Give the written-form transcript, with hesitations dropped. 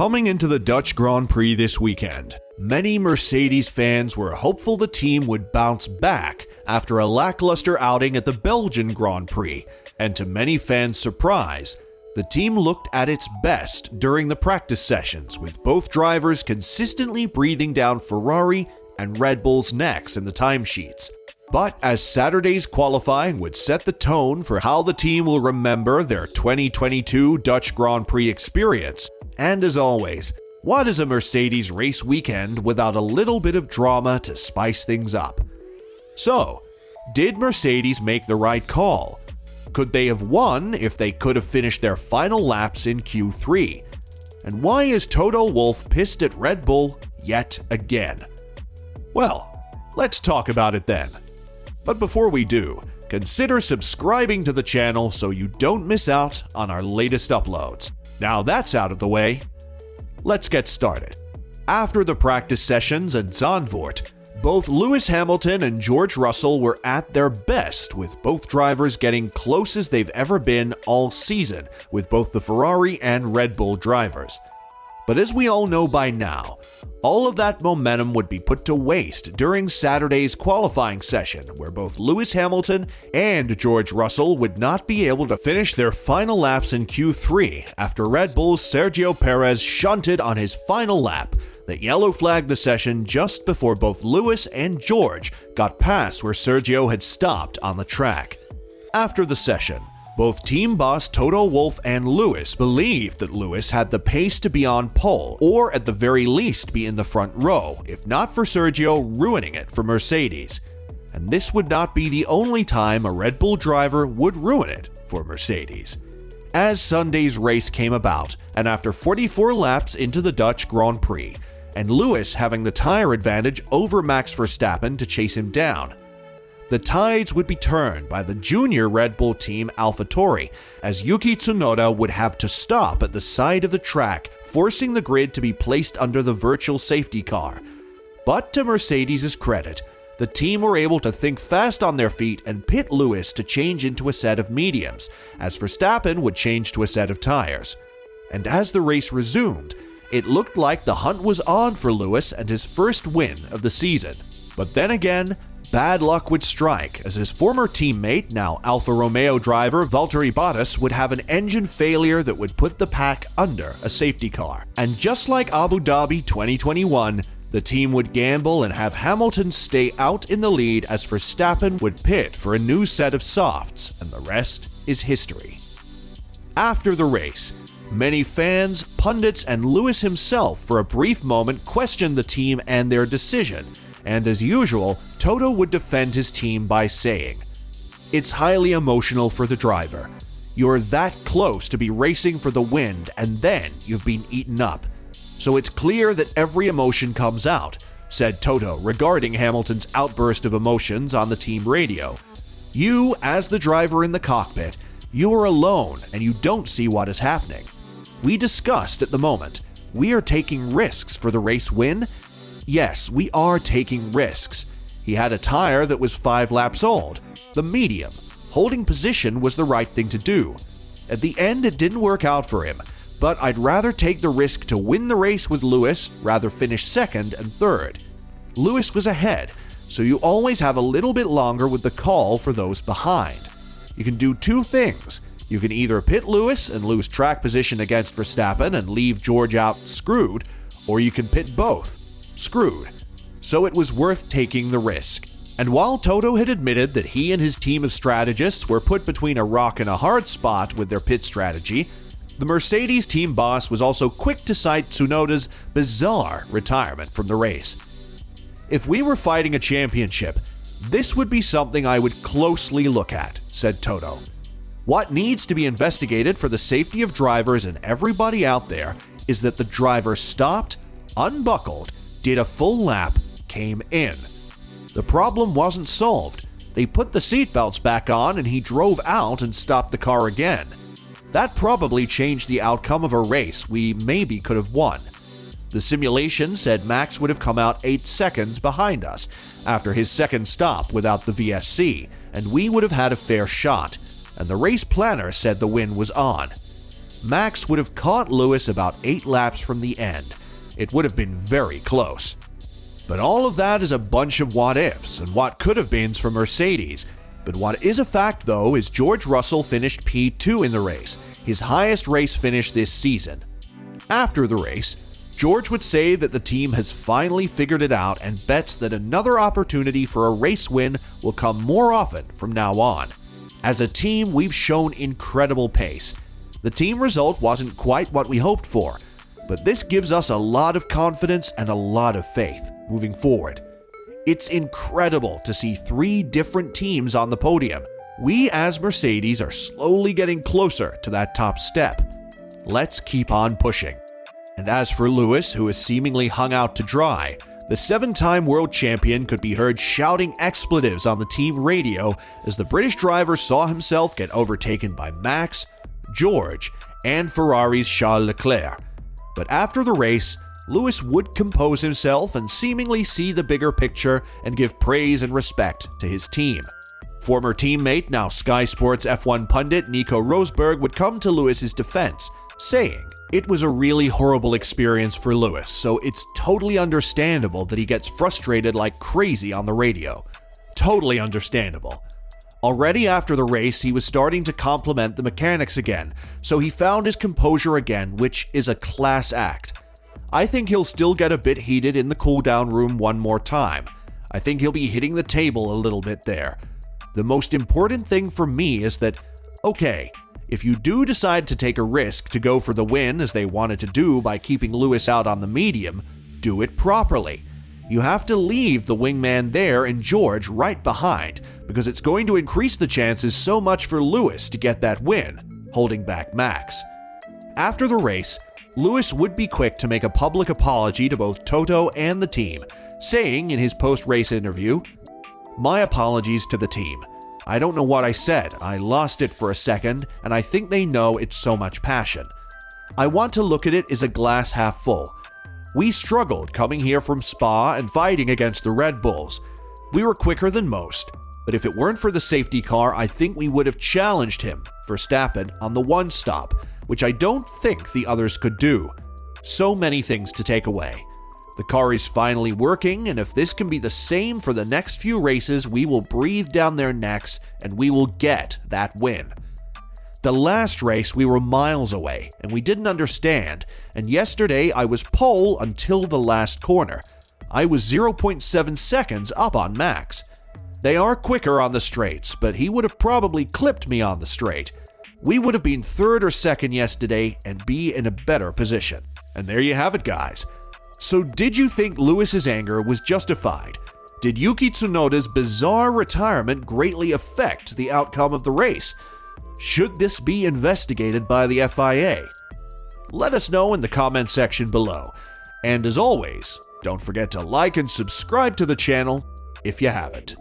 Coming into the Dutch Grand Prix this weekend, many Mercedes fans were hopeful the team would bounce back after a lackluster outing at the Belgian Grand Prix, and to many fans' surprise, the team looked at its best during the practice sessions, with both drivers consistently breathing down Ferrari and Red Bull's necks in the timesheets. But as Saturday's qualifying would set the tone for how the team will remember their 2022 Dutch Grand Prix experience, and as always, what is a Mercedes race weekend without a little bit of drama to spice things up? So, did Mercedes make the right call? Could they have won if they could have finished their final laps in Q3? And why is Toto Wolff pissed at Red Bull yet again? Well, let's talk about it then. But before we do, consider subscribing to the channel so you don't miss out on our latest uploads. Now that's out of the way, let's get started. After the practice sessions at Zandvoort, both Lewis Hamilton and George Russell were at their best, with both drivers getting close as they've ever been all season with both the Ferrari and Red Bull drivers. But as we all know by now, all of that momentum would be put to waste during Saturday's qualifying session, where both Lewis Hamilton and George Russell would not be able to finish their final laps in Q3 after Red Bull's Sergio Perez shunted on his final lap that yellow flagged the session just before both Lewis and George got past where Sergio had stopped on the track. After the session, both team boss Toto Wolff and Lewis believed that Lewis had the pace to be on pole, or at the very least be in the front row, if not for Sergio ruining it for Mercedes. And this would not be the only time a Red Bull driver would ruin it for Mercedes. As Sunday's race came about, and after 44 laps into the Dutch Grand Prix, and Lewis having the tire advantage over Max Verstappen to chase him down, the tides would be turned by the junior Red Bull team AlphaTauri, as Yuki Tsunoda would have to stop at the side of the track, forcing the grid to be placed under the virtual safety car. But to Mercedes' credit, the team were able to think fast on their feet and pit Lewis to change into a set of mediums, as Verstappen would change to a set of tires. And as the race resumed, it looked like the hunt was on for Lewis and his first win of the season. But then again, bad luck would strike, as his former teammate, now Alfa Romeo driver Valtteri Bottas, would have an engine failure that would put the pack under a safety car. And just like Abu Dhabi 2021, the team would gamble and have Hamilton stay out in the lead as Verstappen would pit for a new set of softs, and the rest is history. After the race, many fans, pundits, and Lewis himself for a brief moment questioned the team and their decision, and as usual, Toto would defend his team by saying, "It's highly emotional for the driver. You're that close to be racing for the win, and then you've been eaten up. So it's clear that every emotion comes out," said Toto regarding Hamilton's outburst of emotions on the team radio. "You, as the driver in the cockpit, you are alone and you don't see what is happening. We discussed at the moment, we are taking risks for the race win. Yes, we are taking risks. He had a tire that was 5 laps old, the medium. Holding position was the right thing to do. At the end, it didn't work out for him, but I'd rather take the risk to win the race with Lewis, rather finish second and third. Lewis was ahead, so you always have a little bit longer with the call for those behind. You can do two things. You can either pit Lewis and lose track position against Verstappen and leave George out screwed, or you can pit both, screwed. So it was worth taking the risk." And while Toto had admitted that he and his team of strategists were put between a rock and a hard spot with their pit strategy, the Mercedes team boss was also quick to cite Tsunoda's bizarre retirement from the race. "If we were fighting a championship, this would be something I would closely look at," said Toto. "What needs to be investigated for the safety of drivers and everybody out there is that the driver stopped, unbuckled, did a full lap, came in. The problem wasn't solved. They put the seatbelts back on and he drove out and stopped the car again. That probably changed the outcome of a race we maybe could have won. The simulation said Max would have come out 8 seconds behind us after his second stop without the VSC, and we would have had a fair shot, and the race planner said the win was on. Max would have caught Lewis about 8 laps from the end. It would have been very close. But all of that is a bunch of what-ifs and what could-have-beens for Mercedes. But what is a fact, though, is George Russell finished P2 in the race, his highest race finish this season. After the race, George would say that the team has finally figured it out and bets that another opportunity for a race win will come more often from now on. As a team, we've shown incredible pace. The team result wasn't quite what we hoped for, but this gives us a lot of confidence and a lot of faith moving forward. It's incredible to see 3 different teams on the podium. We as Mercedes are slowly getting closer to that top step. Let's keep on pushing. And as for Lewis, who is seemingly hung out to dry, the 7-time world champion could be heard shouting expletives on the team radio as the British driver saw himself get overtaken by Max, George, and Ferrari's Charles Leclerc. But after the race, Lewis would compose himself and seemingly see the bigger picture and give praise and respect to his team. Former teammate, now Sky Sports F1 pundit Nico Rosberg would come to Lewis's defense, saying, "It was a really horrible experience for Lewis, so it's totally understandable that he gets frustrated like crazy on the radio. Totally understandable." Already after the race, he was starting to compliment the mechanics again, so he found his composure again, which is a class act. I think he'll still get a bit heated in the cool-down room one more time. I think he'll be hitting the table a little bit there. The most important thing for me is that, okay, if you do decide to take a risk to go for the win as they wanted to do by keeping Lewis out on the medium, do it properly. You have to leave the wingman there and George right behind, because it's going to increase the chances so much for Lewis to get that win, holding back Max. After the race, Lewis would be quick to make a public apology to both Toto and the team, saying in his post-race interview, "My apologies to the team. I don't know what I said. I lost it for a second, and I think they know it's so much passion. I want to look at it as a glass half full. We struggled coming here from Spa and fighting against the Red Bulls. We were quicker than most, but if it weren't for the safety car, I think we would have challenged him, Verstappen, on the one stop, which I don't think the others could do. So many things to take away. The car is finally working, and if this can be the same for the next few races, we will breathe down their necks and we will get that win. The last race we were miles away and we didn't understand, and yesterday I was pole until the last corner. I was 0.7 seconds up on Max. They are quicker on the straights, but he would have probably clipped me on the straight. We would have been third or second yesterday and be in a better position." And there you have it, guys. So did you think Lewis's anger was justified? Did Yuki Tsunoda's bizarre retirement greatly affect the outcome of the race? Should this be investigated by the FIA? Let us know in the comment section below. And as always, don't forget to like and subscribe to the channel if you haven't.